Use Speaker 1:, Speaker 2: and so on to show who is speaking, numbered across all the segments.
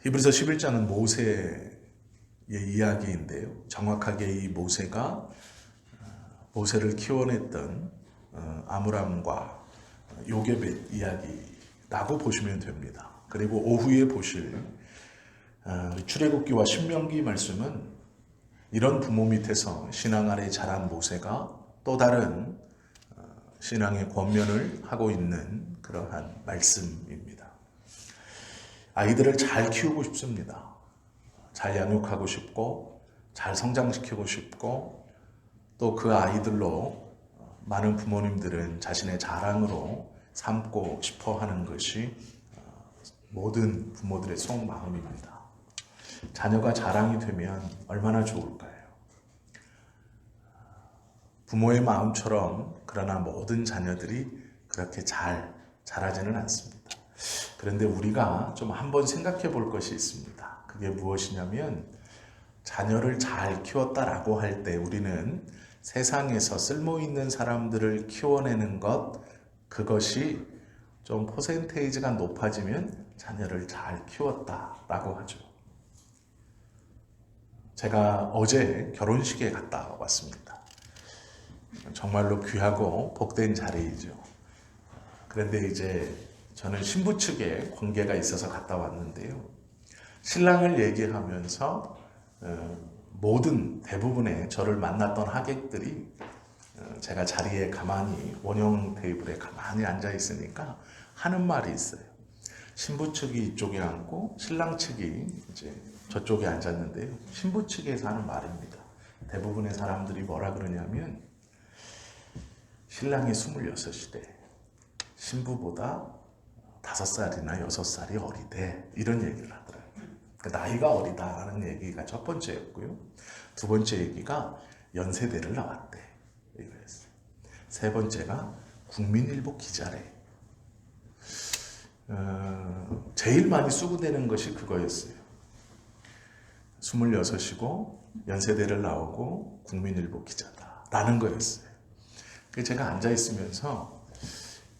Speaker 1: 히브리서 11장은 모세의 이야기인데요. 정확하게 이 모세가 모세를 키워냈던 아므람과 요게벳 이야기라고 보시면 됩니다. 그리고 오후에 보실 출애굽기와 신명기 말씀은 이런 부모 밑에서 신앙 아래 자란 모세가 또 다른 신앙의 권면을 하고 있는 그러한 말씀입니다. 아이들을 잘 키우고 싶습니다. 잘 양육하고 싶고 잘 성장시키고 싶고 또 그 아이들로 많은 부모님들은 자신의 자랑으로 삼고 싶어 하는 것이 모든 부모들의 속마음입니다. 자녀가 자랑이 되면 얼마나 좋을까요? 부모의 마음처럼 그러나 모든 자녀들이 그렇게 잘 자라지는 않습니다. 그런데 우리가 좀 한번 생각해 볼 것이 있습니다. 그게 무엇이냐면 자녀를 잘 키웠다라고 할 때 우리는 세상에서 쓸모 있는 사람들을 키워내는 것, 그것이 좀 퍼센테이지가 높아지면 자녀를 잘 키웠다라고 하죠. 제가 어제 결혼식에 갔다 왔습니다. 정말로 귀하고 복된 자리이죠. 그런데 이제 저는 신부 측에 관계가 있어서 갔다 왔는데요. 신랑을 얘기하면서 모든 대부분의 저를 만났던 하객들이 제가 자리에 가만히 원형 테이블에 가만히 앉아 있으니까 하는 말이 있어요. 신부 측이 이쪽에 앉고 신랑 측이 이제 저쪽에 앉았는데요. 신부 측에서 하는 말입니다. 대부분의 사람들이 뭐라 그러냐면 신랑이 26이래. 신부보다 5살이나 6살이 어리대. 이런 얘기를 하더라고요. 나이가 어리다라는 얘기가 첫 번째였고요. 두 번째 얘기가 연세대를 나왔대. 이거였어요. 세 번째가 국민일보 기자래. 제일 많이 수구되는 것이 그거였어요. 26이고 연세대를 나오고 국민일보 기자다라는 거였어요. 제가 앉아있으면서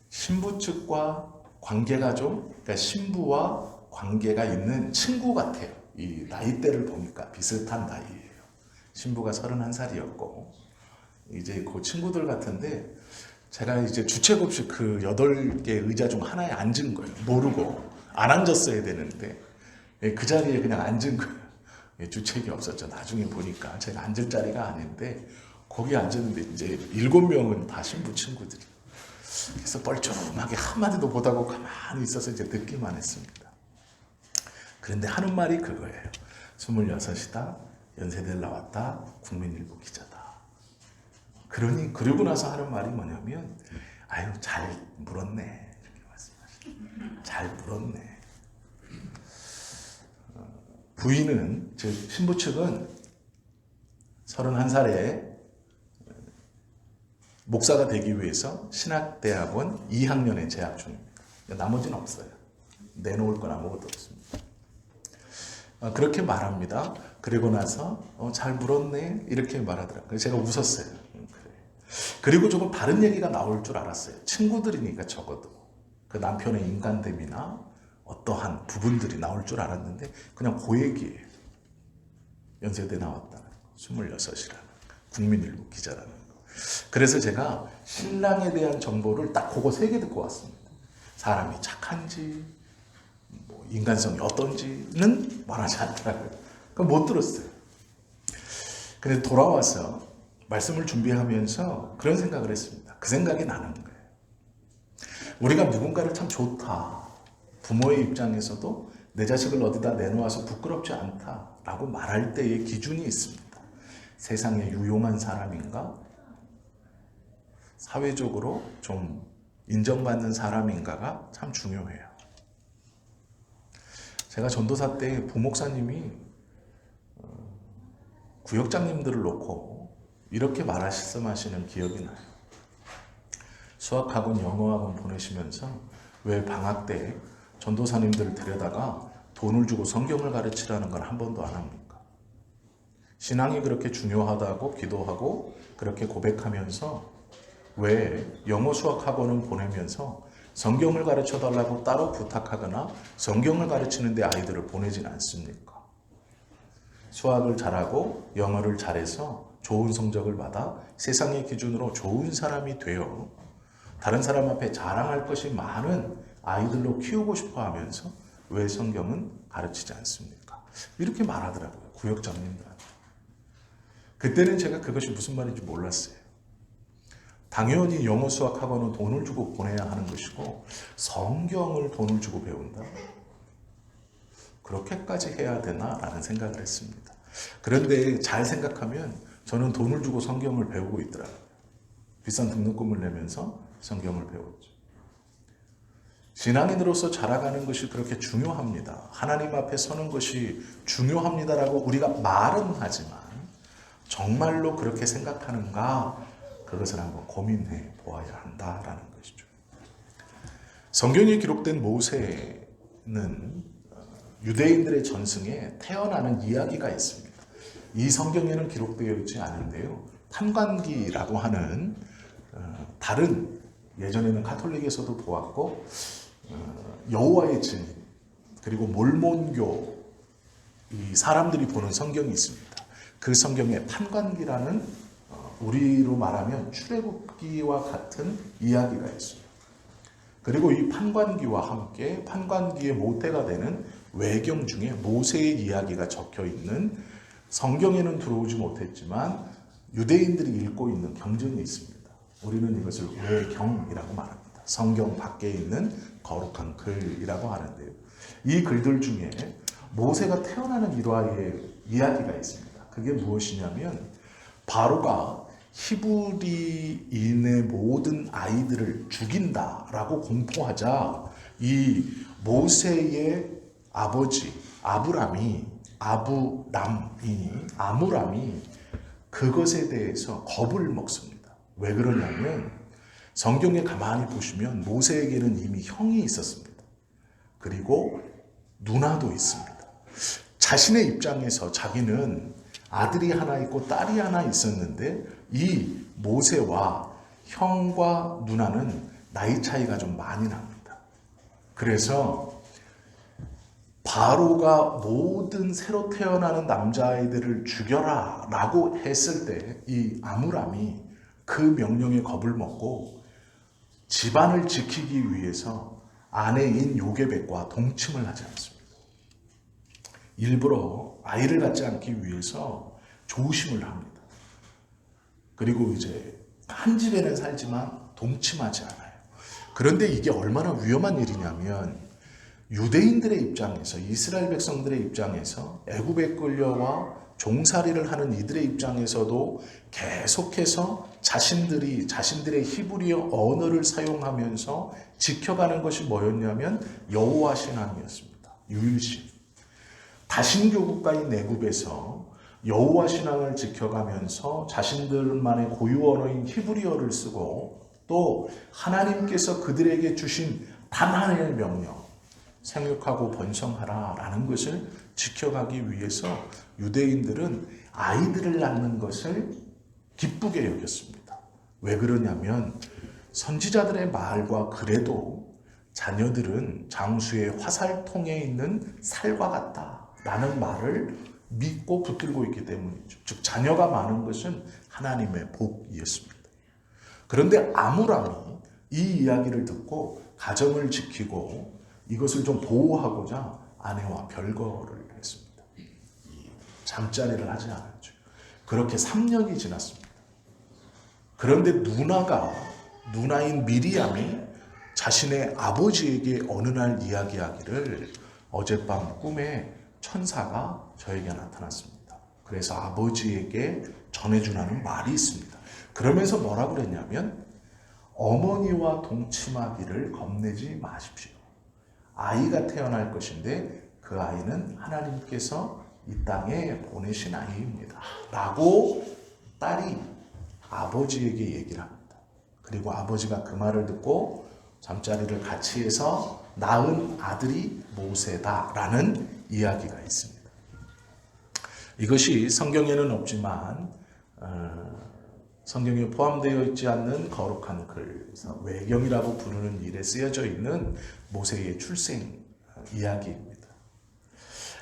Speaker 1: 신부 측과 관계가 그러니까 신부와 관계가 있는 친구 같아요. 이 나이대를 보니까 비슷한 나이예요. 신부가 31살이었고 이제 그 친구들 같은데 제가 이제 주책 없이 그 8개 의자 중 하나에 앉은 거예요. 모르고 안 앉았어야 되는데 그 자리에 그냥 앉은 거예요. 주책이 없었죠. 나중에 보니까 제가 앉을 자리가 아닌데 거기 앉았는데 이제 7명은 다 신부 친구들이. 그래서 뻘쭘하게 한마디도 못하고 가만히 있어서 이제 듣기만 했습니다. 그런데 하는 말이 그거예요. 26이다. 연세대를 나왔다. 국민일보 기자다. 그러고 나서 하는 말이 뭐냐면 아유 잘 물었네. 이렇게 말씀하시죠. 잘 물었네. 부인은 즉 신부 측은 31살에 목사가 되기 위해서 신학대학원 2학년에 재학 중입니다. 나머지는 없어요. 내놓을 건 아무것도 없습니다. 그렇게 말합니다. 그리고 나서 잘 물었네 이렇게 말하더라고요. 제가 웃었어요. 그리고 조금 다른 얘기가 나올 줄 알았어요. 친구들이니까 적어도 그 남편의 인간됨이나 어떠한 부분들이 나올 줄 알았는데 그냥 그 얘기예요. 연세대 나왔다는 거, 26이라는 거, 국민일보 기자라는 거. 그래서 제가 신랑에 대한 정보를 딱 그거 3개 듣고 왔습니다. 사람이 착한지 뭐 인간성이 어떤지는 말하지 않더라고요. 그럼 못 들었어요. 근데 돌아와서 말씀을 준비하면서 그런 생각을 했습니다. 그 생각이 나는 거예요. 우리가 누군가를 참 좋다. 부모의 입장에서도 내 자식을 어디다 내놓아서 부끄럽지 않다라고 말할 때의 기준이 있습니다. 세상에 유용한 사람인가? 사회적으로 좀 인정받는 사람인가가 참 중요해요. 제가 전도사 때 부목사님이 구역장님들을 놓고 이렇게 말씀하시는 기억이 나요. 수학학원, 영어학원 보내시면서 왜 방학 때 전도사님들을 데려다가 돈을 주고 성경을 가르치라는 걸 한 번도 안 합니까? 신앙이 그렇게 중요하다고 기도하고 그렇게 고백하면서 왜 영어 수학학원은 보내면서 성경을 가르쳐 달라고 따로 부탁하거나 성경을 가르치는데 아이들을 보내진 않습니까? 수학을 잘하고 영어를 잘해서 좋은 성적을 받아 세상의 기준으로 좋은 사람이 되어 다른 사람 앞에 자랑할 것이 많은 아이들로 키우고 싶어 하면서 왜 성경은 가르치지 않습니까? 이렇게 말하더라고요. 구역장님들한테. 그때는 제가 그것이 무슨 말인지 몰랐어요. 당연히 영어 수학 학원은 돈을 주고 보내야 하는 것이고 성경을 돈을 주고 배운다? 그렇게까지 해야 되나라는 생각을 했습니다. 그런데 잘 생각하면 저는 돈을 주고 성경을 배우고 있더라고요. 비싼 등록금을 내면서 성경을 배웠죠. 신앙인으로서 자라가는 것이 그렇게 중요합니다. 하나님 앞에 서는 것이 중요합니다라고 우리가 말은 하지만 정말로 그렇게 생각하는가? 그것을 한번 고민해 보아야 한다라는 것이죠. 성경에 기록된 모세는 유대인들의 전승에 태어나는 이야기가 있습니다. 이 성경에는 기록되어 있지 않은데요. 판관기라고 하는 다른 예전에는 가톨릭에서도 보았고 여호와의 증인 그리고 몰몬교 이 사람들이 보는 성경이 있습니다. 그 성경에 판관기라는 우리로 말하면 출애굽기와 같은 이야기가 있어요. 그리고 이 판관기와 함께 판관기의 모태가 되는 외경 중에 모세의 이야기가 적혀 있는 성경에는 들어오지 못했지만 유대인들이 읽고 있는 경전이 있습니다. 우리는 이것을 외경이라고 말합니다. 성경 밖에 있는 거룩한 글이라고 하는데요. 이 글들 중에 모세가 태어나는 일화의 이야기가 있습니다. 그게 무엇이냐면 바로가 히브리인의 모든 아이들을 죽인다라고 공포하자 이 모세의 아버지 아무람이 그것에 대해서 겁을 먹습니다. 왜 그러냐면 성경에 가만히 보시면 모세에게는 이미 형이 있었습니다. 그리고 누나도 있습니다. 자신의 입장에서 자기는 아들이 하나 있고 딸이 하나 있었는데 이 모세와 형과 누나는 나이 차이가 좀 많이 납니다. 그래서 바로가 모든 새로 태어나는 남자아이들을 죽여라 라고 했을 때 이 아므람이 그 명령에 겁을 먹고 집안을 지키기 위해서 아내인 요게벳과 동침을 하지 않습니다. 일부러 아이를 갖지 않기 위해서 조심을 합니다. 그리고 이제 한 집에는 살지만 동침하지 않아요. 그런데 이게 얼마나 위험한 일이냐면 유대인들의 입장에서 이스라엘 백성들의 입장에서 애굽에 끌려와 종살이를 하는 이들의 입장에서도 계속해서 자신들의 히브리어 언어를 사용하면서 지켜가는 것이 뭐였냐면 여호와 신앙이었습니다. 유일신. 다신교 국가인 애굽에서 여호와 신앙을 지켜가면서 자신들만의 고유 언어인 히브리어를 쓰고 또 하나님께서 그들에게 주신 단 하나의 명령 생육하고 번성하라 라는 것을 지켜가기 위해서 유대인들은 아이들을 낳는 것을 기쁘게 여겼습니다. 왜 그러냐면 선지자들의 말과 그래도 자녀들은 장수의 화살통에 있는 살과 같다 라는 말을 믿고 붙들고 있기 때문이죠. 즉 자녀가 많은 것은 하나님의 복이었습니다. 그런데 아므람이 이 이야기를 듣고 가정을 지키고 이것을 좀 보호하고자 아내와 별거를 했습니다. 잠자리를 하지 않았죠. 그렇게 3년이 지났습니다. 그런데 누나인 미리암이 자신의 아버지에게 어느 날 이야기하기를 어젯밤 꿈에 천사가 저에게 나타났습니다. 그래서 아버지에게 전해주라는 말이 있습니다. 그러면서 뭐라고 그랬냐면 어머니와 동침하기를 겁내지 마십시오. 아이가 태어날 것인데 그 아이는 하나님께서 이 땅에 보내신 아이입니다. 라고 딸이 아버지에게 얘기를 합니다. 그리고 아버지가 그 말을 듣고 잠자리를 같이 해서 낳은 아들이 모세다라는 이야기가 있습니다. 이것이 성경에는 없지만 성경에 포함되어 있지 않는 거룩한 글, 그래서 외경이라고 부르는 일에 쓰여져 있는 모세의 출생 이야기입니다.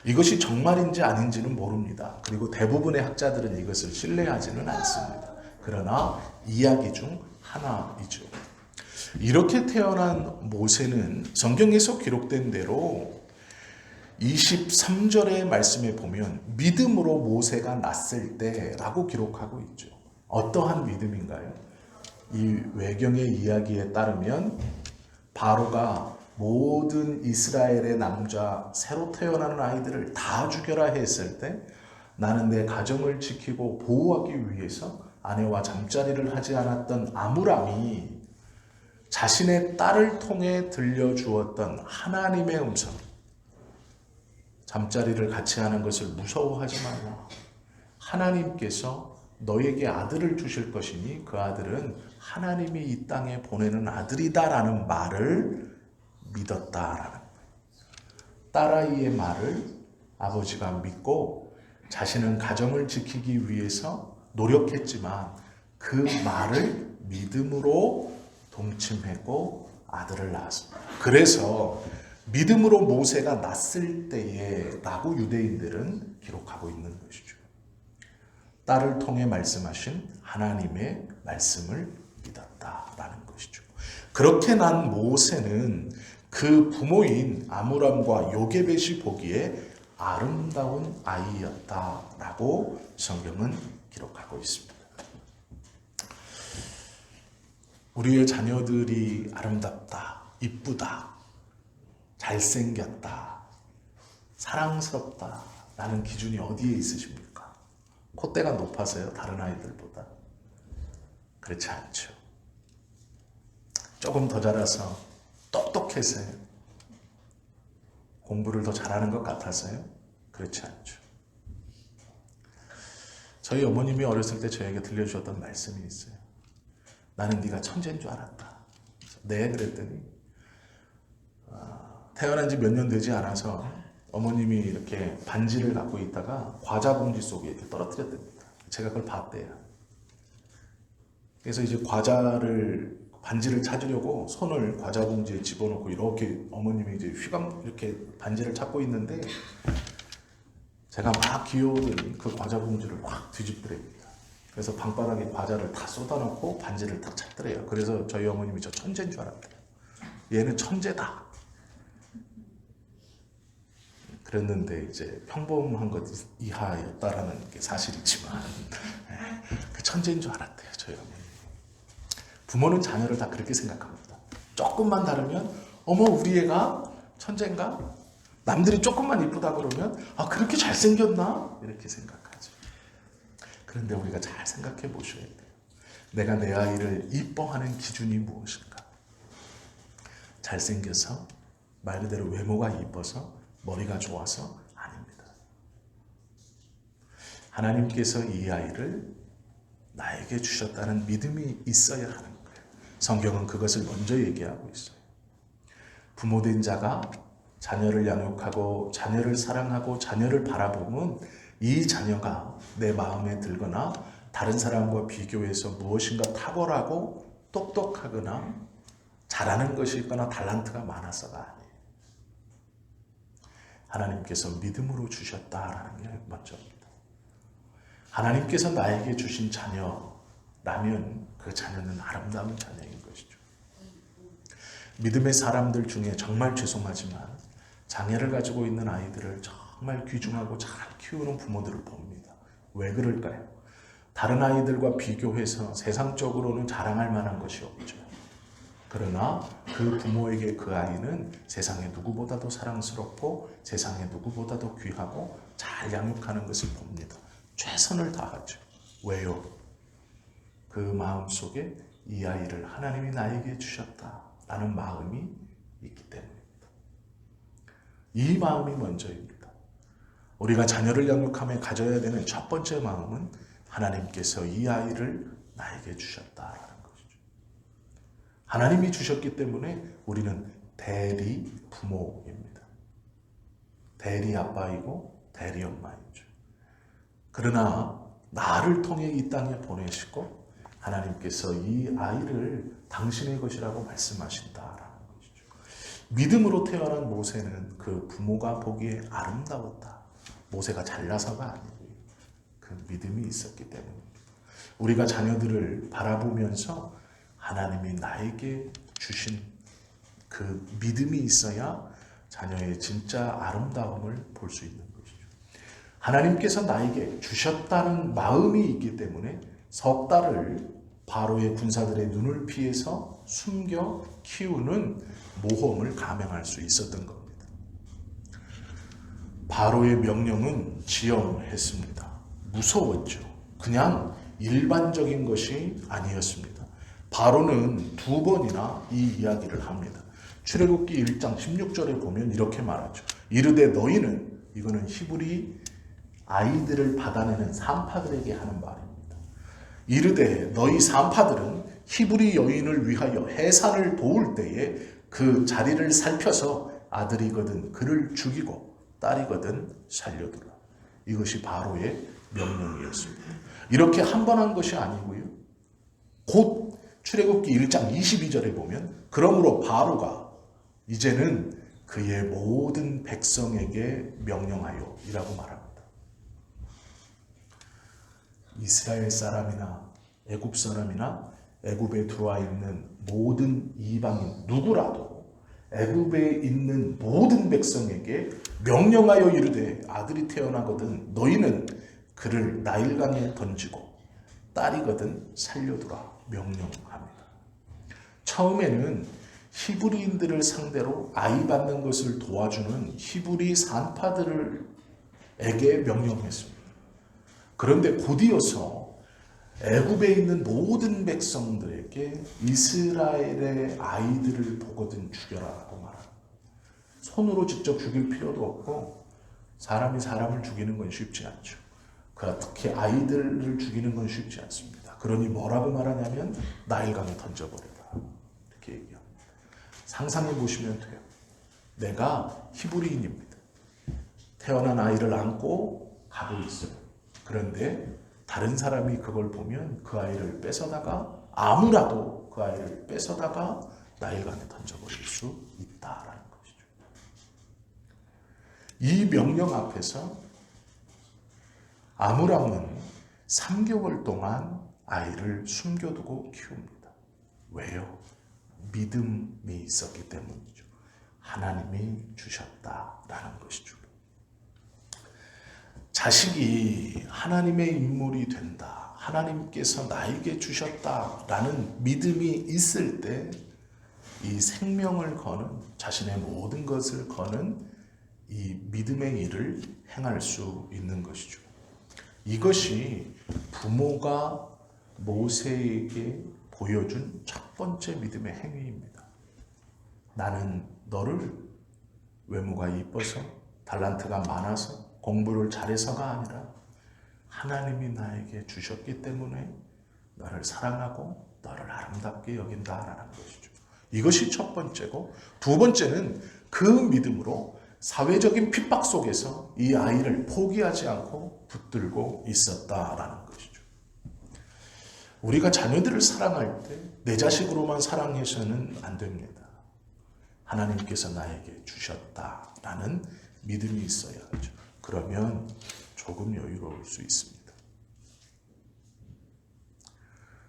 Speaker 1: 이것이 정말인지 아닌지는 모릅니다. 그리고 대부분의 학자들은 이것을 신뢰하지는 않습니다. 그러나 이야기 중 하나이죠. 이렇게 태어난 모세는 성경에서 기록된 대로 23절의 말씀에 보면 믿음으로 모세가 났을 때라고 기록하고 있죠. 어떠한 믿음인가요? 이 외경의 이야기에 따르면 바로가 모든 이스라엘의 남자 새로 태어나는 아이들을 다 죽여라 했을 때 나는 내 가정을 지키고 보호하기 위해서 아내와 잠자리를 하지 않았던 아므람이 자신의 딸을 통해 들려주었던 하나님의 음성, 잠자리를 같이 하는 것을 무서워하지 말라. 하나님께서 너에게 아들을 주실 것이니 그 아들은 하나님이 이 땅에 보내는 아들이다라는 말을 믿었다라는 거예요. 딸아이의 말을 아버지가 믿고 자신은 가정을 지키기 위해서 노력했지만 그 말을 믿음으로 동침했고 아들을 낳았습니다. 그래서 믿음으로 모세가 났을 때에 라고 유대인들은 기록하고 있는 것이죠. 딸을 통해 말씀하신 하나님의 말씀을 믿었다라는 것이죠. 그렇게 난 모세는 그 부모인 아므람과 요게벳이 보기에 아름다운 아이였다라고 성경은 기록하고 있습니다. 우리의 자녀들이 아름답다, 이쁘다, 잘생겼다, 사랑스럽다 라는 기준이 어디에 있으십니까? 콧대가 높아서요? 다른 아이들보다? 그렇지 않죠. 조금 더 자라서 똑똑해서요? 공부를 더 잘하는 것 같아서요? 그렇지 않죠. 저희 어머님이 어렸을 때 저에게 들려주셨던 말씀이 있어요. 나는 네가 천재인 줄 알았다. 네, 그랬더니 태어난 지 몇 년 되지 않아서 어머님이 이렇게 반지를 갖고 있다가 과자 봉지 속에 이렇게 떨어뜨렸답니다. 제가 그걸 봤대요. 그래서 이제 반지를 찾으려고 손을 과자 봉지에 집어넣고 이렇게 어머님이 이제 이렇게 반지를 찾고 있는데 제가 막 기어오더니 그 과자 봉지를 확 뒤집더랍니다. 그래서 방바닥에 과자를 다 쏟아놓고 반지를 딱 찾더래요. 그래서 저희 어머님이 저 천재인 줄 알았대요. 얘는 천재다. 그랬는데 이제 평범한 것 이하였다라는 게 사실이지만 그 천재인 줄 알았대요. 저희 어머니. 부모는 자녀를 다 그렇게 생각합니다. 조금만 다르면 어머 우리 애가 천재인가? 남들이 조금만 이쁘다 그러면 아 그렇게 잘생겼나? 이렇게 생각하죠. 그런데 우리가 잘 생각해 보셔야 돼요. 내가 내 아이를 이뻐하는 기준이 무엇인가? 잘생겨서 말 그대로 외모가 이뻐서 머리가 좋아서 아닙니다. 하나님께서 이 아이를 나에게 주셨다는 믿음이 있어야 하는 거예요. 성경은 그것을 먼저 얘기하고 있어요. 부모된 자가 자녀를 양육하고 자녀를 사랑하고 자녀를 바라보면 이 자녀가 내 마음에 들거나 다른 사람과 비교해서 무엇인가 탁월하고 똑똑하거나 잘하는 것이 있거나 달란트가 많아서가 아니에요. 하나님께서 믿음으로 주셨다라는 게 먼저입니다. 하나님께서 나에게 주신 자녀라면 그 자녀는 아름다운 자녀인 것이죠. 믿음의 사람들 중에 정말 죄송하지만 장애를 가지고 있는 아이들을 정말 귀중하고 잘 키우는 부모들을 봅니다. 왜 그럴까요? 다른 아이들과 비교해서 세상적으로는 자랑할 만한 것이 없죠. 그러나 그 부모에게 그 아이는 세상에 누구보다도 사랑스럽고 세상에 누구보다도 귀하고 잘 양육하는 것을 봅니다. 최선을 다하죠. 왜요? 그 마음속에 이 아이를 하나님이 나에게 주셨다라는 마음이 있기 때문입니다. 이 마음이 먼저입니다. 우리가 자녀를 양육하며 가져야 되는 첫 번째 마음은 하나님께서 이 아이를 나에게 주셨다라는 것이죠. 하나님이 주셨기 때문에 우리는 대리 부모입니다. 대리 아빠이고 대리 엄마이죠. 그러나 나를 통해 이 땅에 보내시고 하나님께서 이 아이를 당신의 것이라고 말씀하신다라는 것이죠. 믿음으로 태어난 모세는 그 부모가 보기에 아름다웠다. 모세가 잘나서가 아니고요. 그 믿음이 있었기 때문입니다. 우리가 자녀들을 바라보면서 하나님이 나에게 주신 그 믿음이 있어야 자녀의 진짜 아름다움을 볼 수 있는 것이죠. 하나님께서 나에게 주셨다는 마음이 있기 때문에 석 달을 바로의 군사들의 눈을 피해서 숨겨 키우는 모험을 감행할 수 있었던 겁니다. 바로의 명령은 지엄했습니다. 무서웠죠. 그냥 일반적인 것이 아니었습니다. 바로는 2번이나 이 이야기를 합니다. 출애굽기 1장 16절에 보면 이렇게 말하죠. 이르되 너희는, 이거는 히브리 아이들을 받아내는 산파들에게 하는 말입니다. 이르되 너희 산파들은 히브리 여인을 위하여 해산을 도울 때에 그 자리를 살펴서 아들이거든 그를 죽이고 딸이거든 살려두라. 이것이 바로의 명령이었습니다. 이렇게 한 번 한 것이 아니고요. 곧 출애굽기 1장 22절에 보면 그러므로 바로가 이제는 그의 모든 백성에게 명령하여 이라고 말합니다. 이스라엘 사람이나 애굽 사람이나 애굽에 들어와 있는 모든 이방인 누구라도 애굽에 있는 모든 백성에게 명령하여 이르되 아들이 태어나거든 너희는 그를 나일강에 던지고 딸이거든 살려두라 명령합니다. 처음에는 히브리인들을 상대로 아이 받는 것을 도와주는 히브리 산파들에게 명령했습니다. 그런데 곧이어서 애굽에 있는 모든 백성들에게 이스라엘의 아이들을 보거든 죽여라라고 말합니다. 손으로 직접 죽일 필요도 없고 사람이 사람을 죽이는 건 쉽지 않죠. 특히 아이들을 죽이는 건 쉽지 않습니다. 그러니 뭐라고 말하냐면 나일강에 던져버려라 이렇게 얘기합니다. 상상해 보시면 돼요. 내가 히브리인입니다. 태어난 아이를 안고 가고 있어요. 그런데 다른 사람이 그걸 보면 그 아이를 뺏어다가 아무라도 그 아이를 뺏어다가 나일강에 던져버릴 수 있다라는 것이죠. 이 명령 앞에서 아므람은 3개월 동안 아이를 숨겨두고 키웁니다. 왜요? 믿음이 있었기 때문이죠. 하나님이 주셨다라는 것이죠. 자식이 하나님의 인물이 된다. 하나님께서 나에게 주셨다라는 믿음이 있을 때 이 생명을 거는 자신의 모든 것을 거는 이 믿음의 일을 행할 수 있는 것이죠. 이것이 부모가 모세에게 보여준 첫 번째 믿음의 행위입니다. 나는 너를 외모가 이뻐서 달란트가 많아서 공부를 잘해서가 아니라 하나님이 나에게 주셨기 때문에 너를 사랑하고 너를 아름답게 여긴다라는 것이죠. 이것이 첫 번째고, 두 번째는 그 믿음으로 사회적인 핍박 속에서 이 아이를 포기하지 않고 붙들고 있었다라는 것이죠. 우리가 자녀들을 사랑할 때 내 자식으로만 사랑해서는 안 됩니다. 하나님께서 나에게 주셨다라는 믿음이 있어야 하죠. 그러면 조금 여유로울 수 있습니다.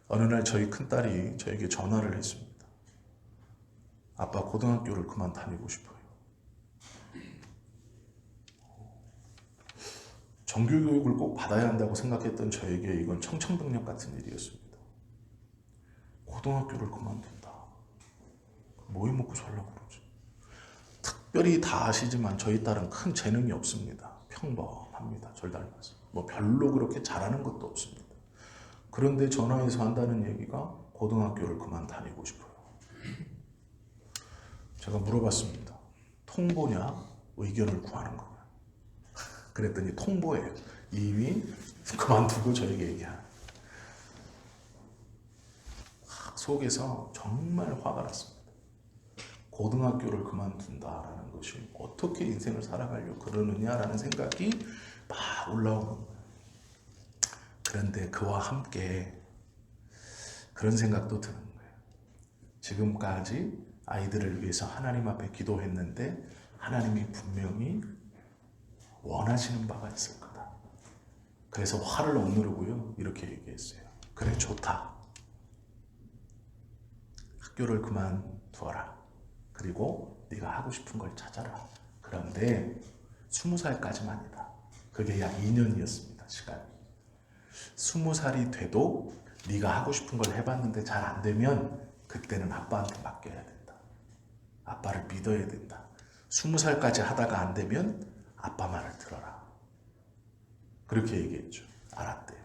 Speaker 1: 어느 날 저희 큰딸이 저에게 전화를 했습니다. 아빠, 고등학교를 그만 다니고 싶어요. 정규교육을 꼭 받아야 한다고 생각했던 저에게 이건 청천벽력 같은 일이었습니다. 고등학교를 그만둔다. 뭐 해먹고 살려고 그러지? 특별히 다 아시지만 저희 딸은 큰 재능이 없습니다. 평범합니다. 절 닮아서. 뭐 별로 그렇게 잘하는 것도 없습니다. 그런데 전화해서 한다는 얘기가 고등학교를 그만 다니고 싶어요. 제가 물어봤습니다. 통보냐? 의견을 구하는 거냐? 그랬더니 통보예요. 이미 그만두고 저에게 얘기하는. 속에서 정말 화가 났습니다. 고등학교를 그만둔다라는 것이 어떻게 인생을 살아가려고 그러느냐라는 생각이 막 올라오는 거예요. 그런데 그와 함께 그런 생각도 드는 거예요. 지금까지 아이들을 위해서 하나님 앞에 기도했는데 하나님이 분명히 원하시는 바가 있을 거다. 그래서 화를 억누르고요. 이렇게 얘기했어요. 그래, 좋다. 학교를 그만두어라. 그리고 네가 하고 싶은 걸 찾아라. 그런데 20살까지만이다. 그게 약 2년이었습니다. 시간이. 20살이 돼도 네가 하고 싶은 걸 해봤는데 잘 안 되면 그때는 아빠한테 맡겨야 된다. 아빠를 믿어야 된다. 20살까지 하다가 안 되면 아빠 말을 들어라. 그렇게 얘기했죠. 알았대요.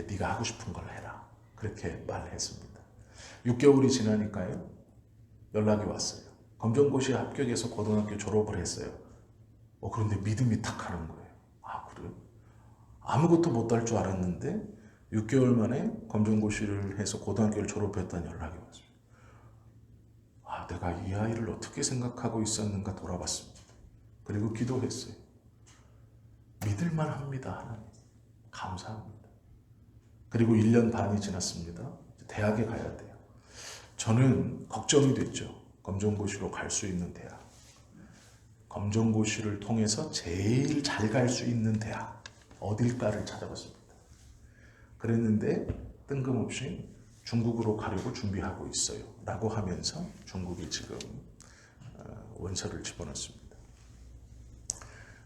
Speaker 1: 네가 하고 싶은 걸 해라. 그렇게 말했습니다. 6개월이 지나니까요. 연락이 왔어요. 검정고시 합격해서 고등학교 졸업을 했어요. 그런데 믿음이 탁 하는 거예요. 아, 그래요? 아무것도 못할 줄 알았는데 6개월 만에 검정고시를 해서 고등학교를 졸업했다는 연락이 왔어요. 아, 내가 이 아이를 어떻게 생각하고 있었는가 돌아봤습니다. 그리고 기도했어요. 믿을만 합니다, 하나님. 감사합니다. 그리고 1년 반이 지났습니다. 대학에 가야 돼요. 저는 걱정이 됐죠. 검정고시로 갈 수 있는 대학. 검정고시를 통해서 제일 잘 갈 수 있는 대학. 어딜까를 찾아봤습니다. 그랬는데 뜬금없이 중국으로 가려고 준비하고 있어요. 라고 하면서 중국이 지금 원서를 집어넣습니다.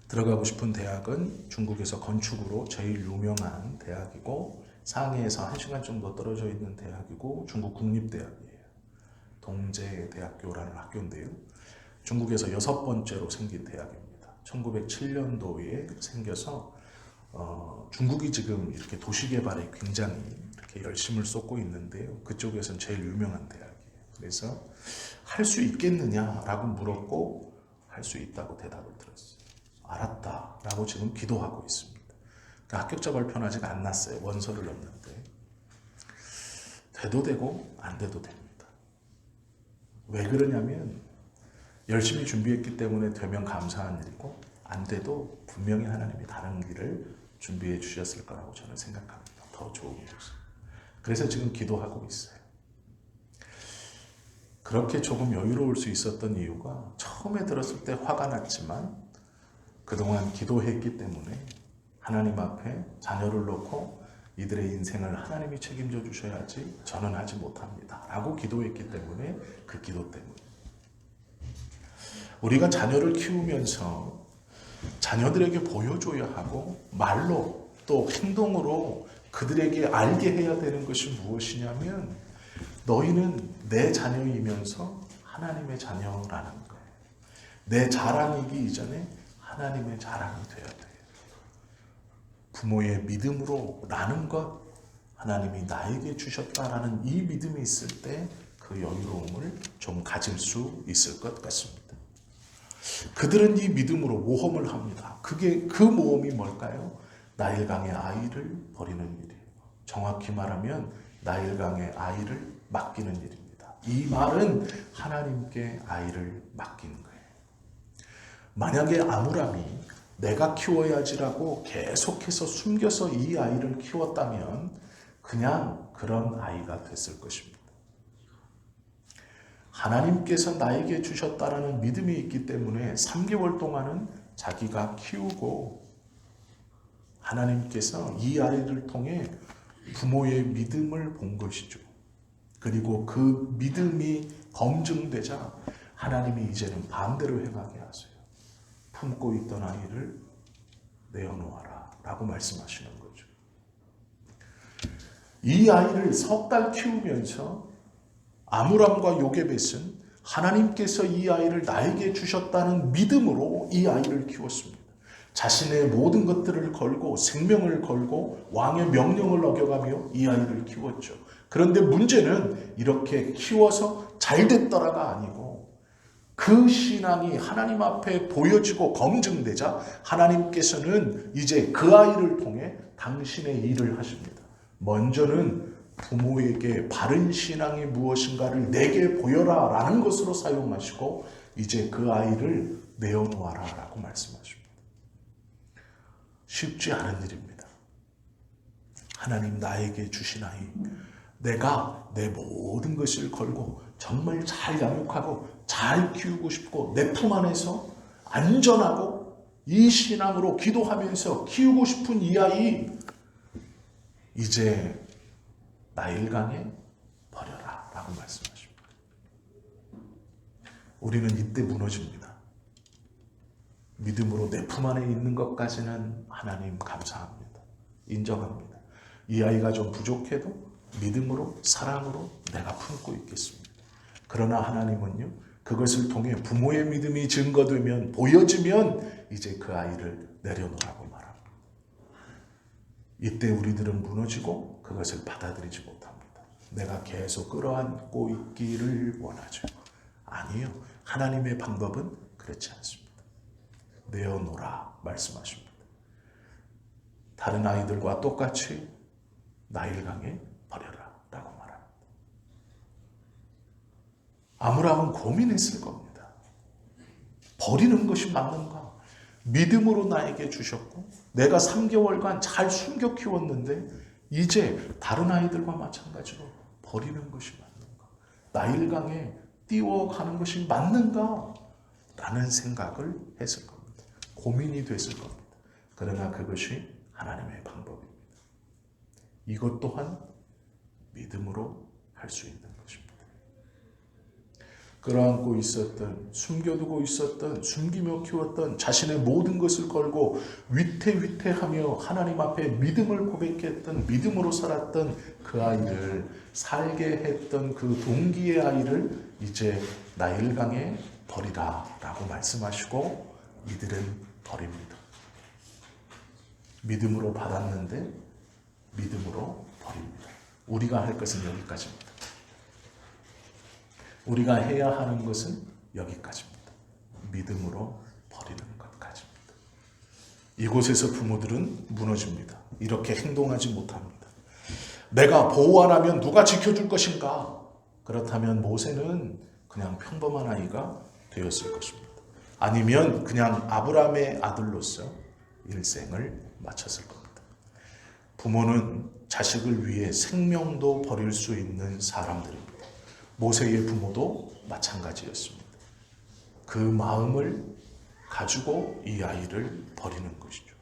Speaker 1: 들어가고 싶은 대학은 중국에서 건축으로 제일 유명한 대학이고 상해에서 1시간 정도 떨어져 있는 대학이고 중국 국립대학이에요. 동제대학교라는 학교인데요. 중국에서 6번째로 생긴 대학입니다. 1907년도에 생겨서 중국이 지금 이렇게 도시개발에 굉장히 이렇게 열심을 쏟고 있는데요. 그쪽에서는 제일 유명한 대학이에요. 그래서 할 수 있겠느냐라고 물었고 할 수 있다고 대답을 들었어요. 알았다라고 지금 기도하고 있습니다. 그러니까 합격자 발표는 아직 안 났어요. 원서를 넣었는데 돼도 되고 안 돼도 됩니다. 왜 그러냐면 열심히 준비했기 때문에 되면 감사한 일이고 안 돼도 분명히 하나님이 다른 길을 준비해 주셨을 거라고 저는 생각합니다. 더 좋은 곳을. 그래서 지금 기도하고 있어요. 그렇게 조금 여유로울 수 있었던 이유가 처음에 들었을 때 화가 났지만 그동안 기도했기 때문에 하나님 앞에 자녀를 놓고 이들의 인생을 하나님이 책임져 주셔야지 저는 하지 못합니다. 라고 기도했기 때문에 그 기도 때문에 우리가 자녀를 키우면서 자녀들에게 보여줘야 하고 말로 또 행동으로 그들에게 알게 해야 되는 것이 무엇이냐면 너희는 내 자녀이면서 하나님의 자녀라는 거예요. 내 자랑이기 이전에 하나님의 자랑이 되어야 돼요. 부모의 믿음으로 나는 것 하나님이 나에게 주셨다라는 이 믿음이 있을 때 그 여유로움을 좀 가질 수 있을 것 같습니다. 그들은 이 믿음으로 모험을 합니다. 그 모험이 뭘까요? 나일강의 아이를 버리는 일이에요. 정확히 말하면 나일강의 아이를 맡기는 일입니다. 이 말은 하나님께 아이를 맡기는 거예요. 만약에 아므람이 내가 키워야지라고 계속해서 숨겨서 이 아이를 키웠다면 그냥 그런 아이가 됐을 것입니다. 하나님께서 나에게 주셨다라는 믿음이 있기 때문에 3개월 동안은 자기가 키우고 하나님께서 이 아이를 통해 부모의 믿음을 본 것이죠. 그리고 그 믿음이 검증되자 하나님이 이제는 반대로 행하게 하세요. 품고 있던 아이를 내어놓아라 라고 말씀하시는 거죠. 이 아이를 3달 키우면서 아므람과 요게벳은 하나님께서 이 아이를 나에게 주셨다는 믿음으로 이 아이를 키웠습니다. 자신의 모든 것들을 걸고 생명을 걸고 왕의 명령을 어겨가며 이 아이를 키웠죠. 그런데 문제는 이렇게 키워서 잘 됐더라가 아니고 그 신앙이 하나님 앞에 보여지고 검증되자 하나님께서는 이제 그 아이를 통해 당신의 일을 하십니다. 먼저는 부모에게 바른 신앙이 무엇인가를 내게 보여라 라는 것으로 사용하시고 이제 그 아이를 내어놓아라 라고 말씀하십니다. 쉽지 않은 일입니다. 하나님 나에게 주신 아이, 내가 내 모든 것을 걸고 정말 잘 양육하고 잘 키우고 싶고 내 품 안에서 안전하고 이 신앙으로 기도하면서 키우고 싶은 이 아이 이제 나일강에 버려라 라고 말씀하십니다. 우리는 이때 무너집니다. 믿음으로 내 품 안에 있는 것까지는 하나님 감사합니다. 인정합니다. 이 아이가 좀 부족해도 믿음으로 사랑으로 내가 품고 있겠습니다. 그러나 하나님은요, 그것을 통해 부모의 믿음이 증거되면 보여지면 이제 그 아이를 내려놓으라고 말합니다. 이때 우리들은 무너지고 그것을 받아들이지 못합니다. 내가 계속 끌어안고 있기를 원하죠. 아니요. 하나님의 방법은 그렇지 않습니다. 내어놓으라 말씀하십니다. 다른 아이들과 똑같이 나일강에 버려라 라고 말합니다. 아므람은 고민했을 겁니다. 버리는 것이 맞는가? 믿음으로 나에게 주셨고 내가 3개월간 잘 숨겨 키웠는데 이제 다른 아이들과 마찬가지로 버리는 것이 맞는가? 나일강에 띄워가는 것이 맞는가? 라는 생각을 했을 겁니다. 고민이 됐을 겁니다. 그러나 그것이 하나님의 방법입니다. 이것 또한 믿음으로 할 수 있는 것입니다. 끌어안고 있었던, 숨겨두고 있었던, 숨기며 키웠던 자신의 모든 것을 걸고 위태위태하며 하나님 앞에 믿음을 고백했던, 믿음으로 살았던 그 아이를, 살게 했던 그 동기의 아이를 이제 나일강에 버리라 라고 말씀하시고 이들은 버립니다. 믿음으로 받았는데 믿음으로 버립니다. 우리가 할 것은 여기까지입니다. 우리가 해야 하는 것은 여기까지입니다. 믿음으로 버리는 것까지입니다. 이곳에서 부모들은 무너집니다. 이렇게 행동하지 못합니다. 내가 보호 안 하면 누가 지켜줄 것인가? 그렇다면 모세는 그냥 평범한 아이가 되었을 것입니다. 아니면 그냥 아브라함의 아들로서 일생을 마쳤을 겁니다. 부모는 자식을 위해 생명도 버릴 수 있는 사람들입니다. 모세의 부모도 마찬가지였습니다. 그 마음을 가지고 이 아이를 버리는 것이죠.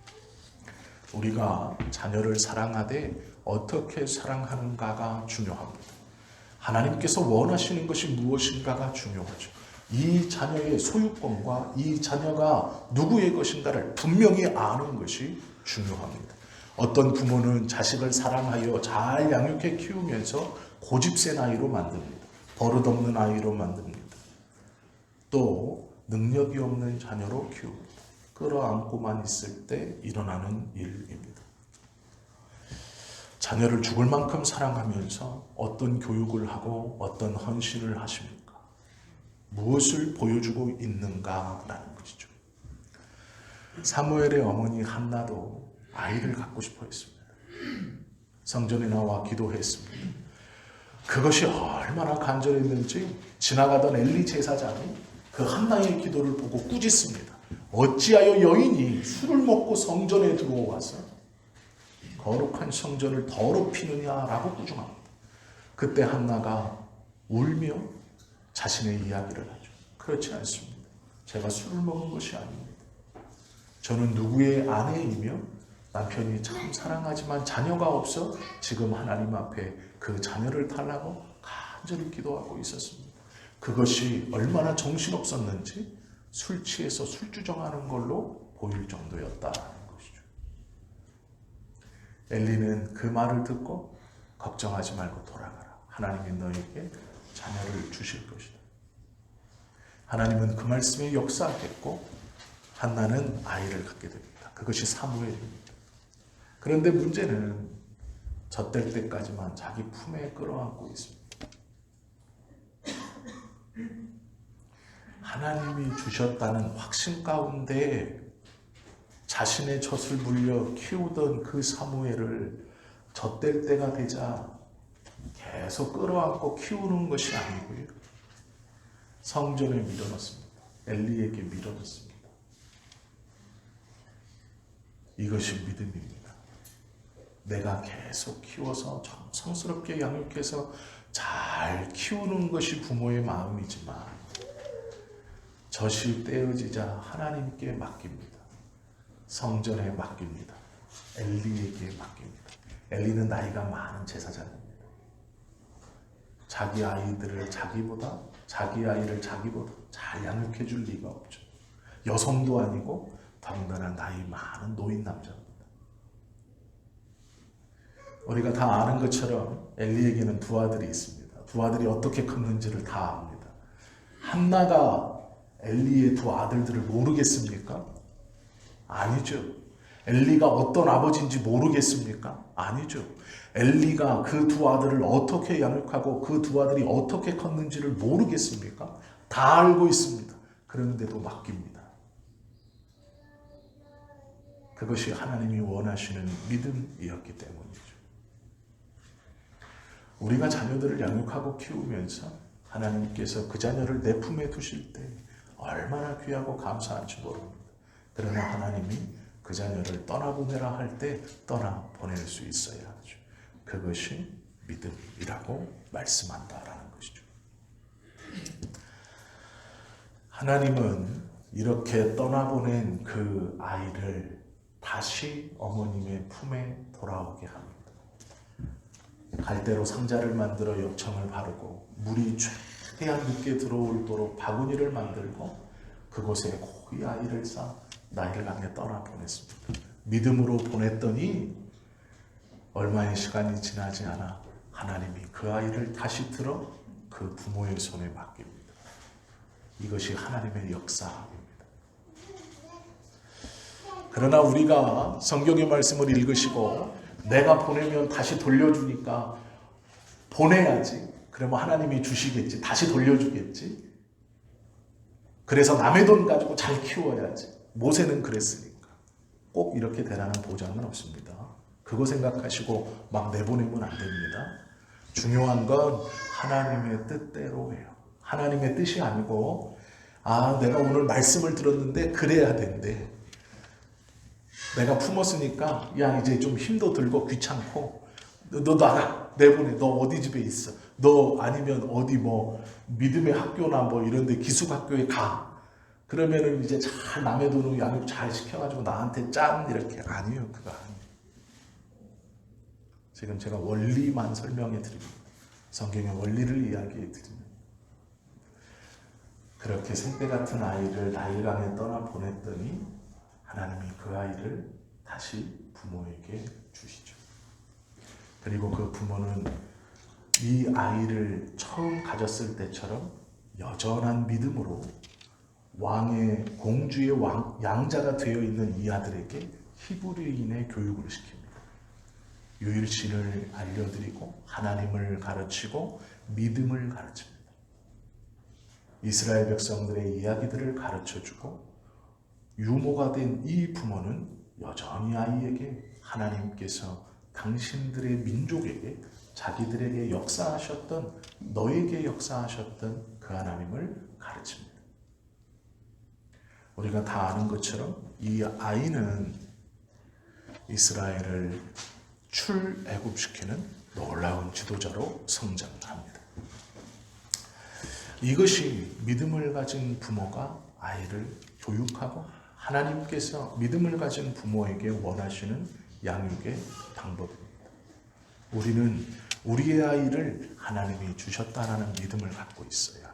Speaker 1: 우리가 자녀를 사랑하되 어떻게 사랑하는가가 중요합니다. 하나님께서 원하시는 것이 무엇인가가 중요하죠. 이 자녀의 소유권과 이 자녀가 누구의 것인가를 분명히 아는 것이 중요합니다. 어떤 부모는 자식을 사랑하여 잘 양육해 키우면서 고집센 아이로 만듭니다. 버릇없는 아이로 만듭니다. 또 능력이 없는 자녀로 키웁니다. 끌어안고만 있을 때 일어나는 일입니다. 자녀를 죽을 만큼 사랑하면서 어떤 교육을 하고 어떤 헌신을 하십니까? 무엇을 보여주고 있는가라는 것이죠. 사무엘의 어머니 한나도 아이를 갖고 싶어 했습니다. 성전에 나와 기도했습니다. 그것이 얼마나 간절했는지 지나가던 엘리 제사장이 그 한나의 기도를 보고 꾸짖습니다. 어찌하여 여인이 술을 먹고 성전에 들어와서 거룩한 성전을 더럽히느냐라고 꾸중합니다. 그때 한나가 울며 자신의 이야기를 하죠. 그렇지 않습니다. 제가 술을 먹은 것이 아닙니다. 저는 누구의 아내이며 남편이 참 사랑하지만 자녀가 없어 지금 하나님 앞에 그 자녀를 달라고 간절히 기도하고 있었습니다. 그것이 얼마나 정신없었는지 술 취해서 술주정하는 걸로 보일 정도였다는 것이죠. 엘리는 그 말을 듣고 걱정하지 말고 돌아가라. 하나님이 너에게 자녀를 주실 것이다. 하나님은 그 말씀에 역사하겠고 한나는 아이를 갖게 됩니다. 그것이 사무엘입니다. 그런데 문제는 젖될 때까지만 자기 품에 끌어안고 있습니다. 하나님이 주셨다는 확신 가운데 자신의 젖을 물려 키우던 그 사무엘을 젖될 때가 되자 계속 끌어안고 키우는 것이 아니고요. 성전에 밀어넣습니다. 엘리에게 밀어넣습니다. 이것이 믿음입니다. 내가 계속 키워서 정성스럽게 양육해서 잘 키우는 것이 부모의 마음이지만 젖이 떼어지자 하나님께 맡깁니다. 성전에 맡깁니다. 엘리에게 맡깁니다. 엘리는 나이가 많은 제사장입니다. 자기 아이를 자기보다 잘 양육해 줄 리가 없죠. 여성도 아니고 더군다나 나이 많은 노인 남자입니다. 우리가 다 아는 것처럼 엘리에게는 두 아들이 있습니다. 두 아들이 어떻게 컸는지를 다 압니다. 한나가 엘리의 두 아들들을 모르겠습니까? 아니죠. 엘리가 어떤 아버지인지 모르겠습니까? 아니죠. 엘리가 그 두 아들을 어떻게 양육하고 그 두 아들이 어떻게 컸는지를 모르겠습니까? 다 알고 있습니다. 그런데도 맡깁니다. 그것이 하나님이 원하시는 믿음이었기 때문이죠. 우리가 자녀들을 양육하고 키우면서 하나님께서 그 자녀를 내 품에 두실 때 얼마나 귀하고 감사한지 모릅니다. 그러나 하나님이 그 자녀를 떠나보내라 할 때 떠나보낼 수 있어야 하죠. 그것이 믿음이라고 말씀한다라는 것이죠. 하나님은 이렇게 떠나보낸 그 아이를 다시 어머님의 품에 돌아오게 합니다. 갈대로 상자를 만들어 역청을 바르고 물이 최대한 늦게 들어오도록 바구니를 만들고 그곳에 고이 아이를 쌓아 나이를 향해 떠나보냈습니다. 믿음으로 보냈더니 얼마의 시간이 지나지 않아 하나님이 그 아이를 다시 들어 그 부모의 손에 맡깁니다. 이것이 하나님의 역사입니다. 그러나 우리가 성경의 말씀을 읽으시고 내가 보내면 다시 돌려주니까 보내야지. 그러면 하나님이 주시겠지. 다시 돌려주겠지. 그래서 남의 돈 가지고 잘 키워야지. 모세는 그랬으니까. 꼭 이렇게 되라는 보장은 없습니다. 그거 생각하시고 막 내보내면 안 됩니다. 중요한 건 하나님의 뜻대로예요. 하나님의 뜻이 아니고 내가 오늘 말씀을 들었는데 그래야 된대. 내가 품었으니까 야 이제 좀 힘도 들고 귀찮고 너 나가 내보내. 너 어디 집에 있어. 너 아니면 어디 뭐 믿음의 학교나 뭐 이런 데 기숙학교에 가. 그러면은 이제 잘 남의 돈으로 양육 잘 시켜가지고 나한테 짠 이렇게. 아니에요. 그거 아니에요. 지금 제가 원리만 설명해 드립니다. 성경의 원리를 이야기해 드립니다. 그렇게 생때 같은 아이를 나일강에 떠나 보냈더니 하나님이 그 아이를 다시 부모에게 주시죠. 그리고 그 부모는 이 아이를 처음 가졌을 때처럼 여전한 믿음으로 왕의 공주의 양자가 되어 있는 이 아들에게 히브리인의 교육을 시킵니다. 유일신을 알려드리고 하나님을 가르치고 믿음을 가르칩니다. 이스라엘 백성들의 이야기들을 가르쳐주고 유모가 된 이 부모는 여전히 아이에게 하나님께서 당신들의 민족에게 자기들에게 역사하셨던 너에게 역사하셨던 그 하나님을 가르칩니다. 우리가 다 아는 것처럼 이 아이는 이스라엘을 출애굽시키는 놀라운 지도자로 성장합니다. 이것이 믿음을 가진 부모가 아이를 교육하고 하나님께서 믿음을 가진 부모에게 원하시는 양육의 방법입니다. 우리는 우리의 아이를 하나님이 주셨다라는 믿음을 갖고 있어야 해요.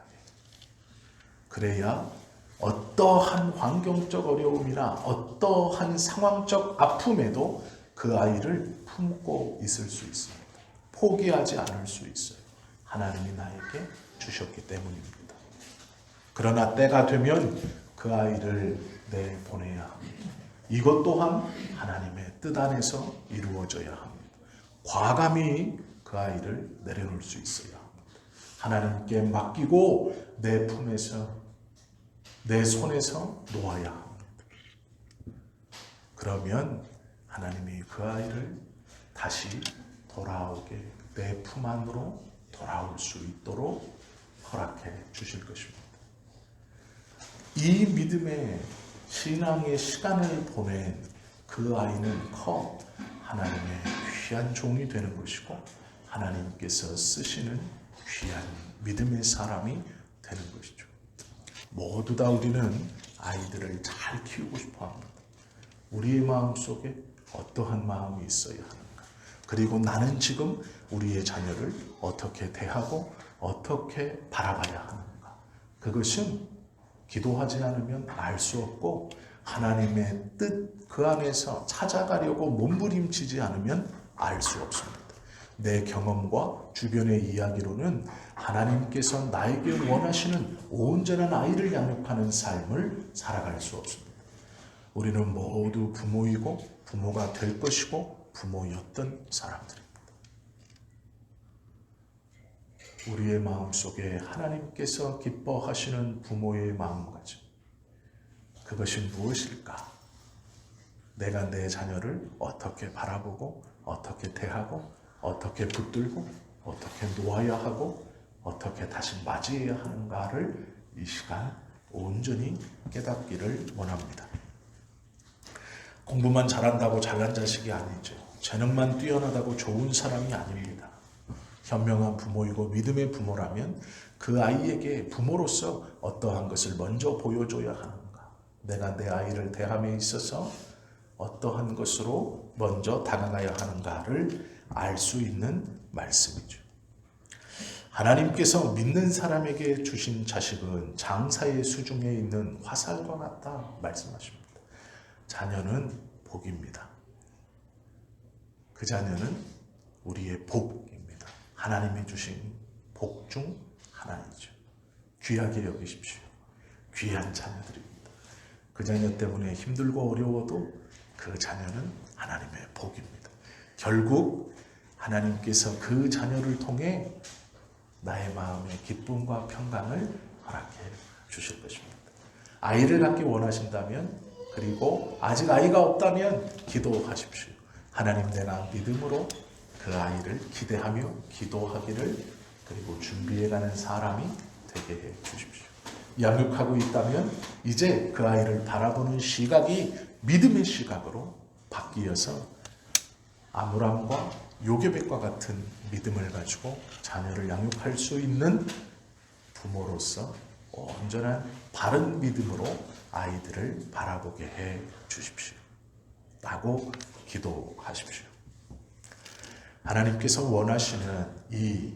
Speaker 1: 그래야 어떠한 환경적 어려움이나 어떠한 상황적 아픔에도 그 아이를 품고 있을 수 있습니다. 포기하지 않을 수 있어요. 하나님이 나에게 주셨기 때문입니다. 그러나 때가 되면 그 아이를 내보내야 합니다. 이것 또한 하나님의 뜻 안에서 이루어져야 합니다. 과감히 그 아이를 내려놓을 수 있어야 합니다. 하나님께 맡기고 내 품에서 내 손에서 놓아야 합니다. 그러면 하나님이 그 아이를 다시 돌아오게 내 품 안으로 돌아올 수 있도록 허락해 주실 것입니다. 이 믿음의 신앙의 시간을 보낸 그 아이는 커 하나님의 귀한 종이 되는 것이고 하나님께서 쓰시는 귀한 믿음의 사람이 되는 것이죠. 모두 다 우리는 아이들을 잘 키우고 싶어 합니다. 우리의 마음속에 어떠한 마음이 있어야 하는가? 그리고 나는 지금 우리의 자녀를 어떻게 대하고 어떻게 바라봐야 하는가? 그것은 기도하지 않으면 알 수 없고 하나님의 뜻 그 안에서 찾아가려고 몸부림치지 않으면 알 수 없습니다. 내 경험과 주변의 이야기로는 하나님께서 나에게 원하시는 온전한 아이를 양육하는 삶을 살아갈 수 없습니다. 우리는 모두 부모이고 부모가 될 것이고 부모였던 사람들입니다. 우리의 마음속에 하나님께서 기뻐하시는 부모의 마음가짐, 그것이 무엇일까? 내가 내 자녀를 어떻게 바라보고 어떻게 대하고 어떻게 붙들고 어떻게 놓아야 하고 어떻게 다시 맞이해야 하는가를 이 시간 온전히 깨닫기를 원합니다. 공부만 잘한다고 잘난 자식이 아니죠. 재능만 뛰어나다고 좋은 사람이 아닙니다. 현명한 부모이고 믿음의 부모라면 그 아이에게 부모로서 어떠한 것을 먼저 보여줘야 하는가? 내가 내 아이를 대함에 있어서 어떠한 것으로 먼저 다가가야 하는가를 알 수 있는 말씀이죠. 하나님께서 믿는 사람에게 주신 자식은 장사의 수중에 있는 화살과 같다 말씀하십니다. 자녀는 복입니다. 그 자녀는 우리의 복입니다. 하나님이 주신 복 중 하나이죠. 귀하게 여기십시오. 귀한 자녀들입니다. 그 자녀 때문에 힘들고 어려워도 그 자녀는 하나님의 복입니다. 결국 하나님께서 그 자녀를 통해 나의 마음의 기쁨과 평강을 허락해 주실 것입니다. 아이를 갖기 원하신다면, 그리고 아직 아이가 없다면 기도하십시오. 하나님, 내가 믿음으로 그 아이를 기대하며 기도하기를, 그리고 준비해가는 사람이 되게 해 주십시오. 양육하고 있다면 이제 그 아이를 바라보는 시각이 믿음의 시각으로 바뀌어서 아므람과 요게벳과 같은 믿음을 가지고 자녀를 양육할 수 있는 부모로서 온전한 바른 믿음으로 아이들을 바라보게 해 주십시오. 라고 기도하십시오. 하나님께서 원하시는 이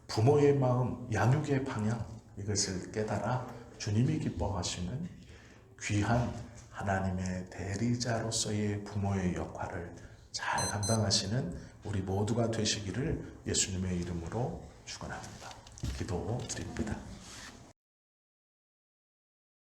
Speaker 1: 부모의 마음, 양육의 방향, 이것을 깨달아 주님이 기뻐하시는 귀한 하나님의 대리자로서의 부모의 역할을 잘 감당하시는 우리 모두가 되시기를 예수님의 이름으로 축원합니다. 기도드립니다.